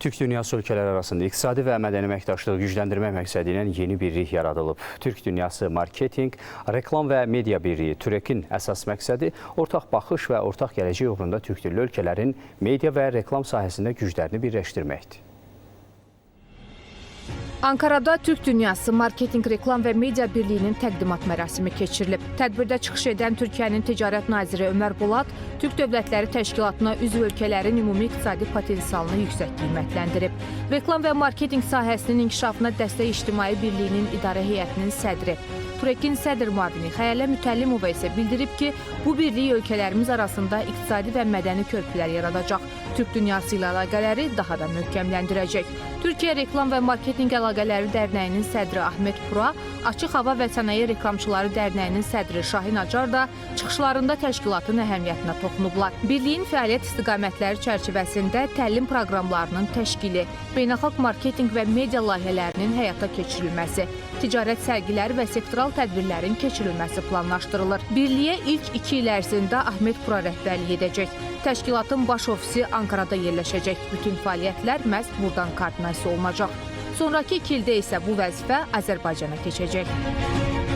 Türk dünyası ölkələri arasında iqtisadi və mədəni əməkdaşlığı gücləndirmək məqsədi ilə yeni birlik yaradılıb. Türk dünyası marketinq, reklam və media birliyi TÜREK-in əsas məqsədi ortaq baxış və ortaq gələcək uğrunda türk dilli ölkələrin media və reklam sahəsində güclərini birləşdirməkdir. Ankara'da Türk Dünyası Marketing, Reklam və Media Birliyinin təqdimat mərasimi keçirilib. Tədbirdə çıxış edən Türkiyənin Ticarət Naziri Ömər Bulad, Türk Dövlətləri Təşkilatına üzv ölkələrin ümumi iqtisadi potensialını yüksək qiymətləndirib. Reklam və marketing sahəsinin inkişafına dəstək İctimai Birliyinin İdarə Heyətinin sədri, TÜREK-in sədr müavini Xəyalə Mütəllimova isə bildirib ki, bu birlik ölkələrimiz arasında iqtisadi və mədəni körpülər yaradacaq. Türk dünyası ilə əlaqələri daha da möhkəmləndirəcək. Türkiyə Reklam və Marketing Əlaqələri Dərnəyinin sədri Ahmet Pura, Açıq Hava və Sənaye Reklamçıları Dərnəyinin sədri Şahin Acar da çıxışlarında təşkilatın əhəmiyyətinə toxunublar. Birliyin fəaliyyət istiqamətləri çərçivəsində təlim proqramlarının təşkili, beynəlxalq marketinq və media layihələrinin həyata keçirilməsi, ticarət sərgiləri və sektoral tədbirlərin keçirilməsi planlaşdırılır. Birliyə ilk 2 il ərzində Ahmet Pura rəhbərlik edəcək. Təşkilatın baş ofisi Ankara'da yerləşəcək. Bütün fəaliyyətlər məhz buradan koordinasiya olunacaq. Sonraki 2 ildə isə bu vəzifə Azərbaycana keçəcək.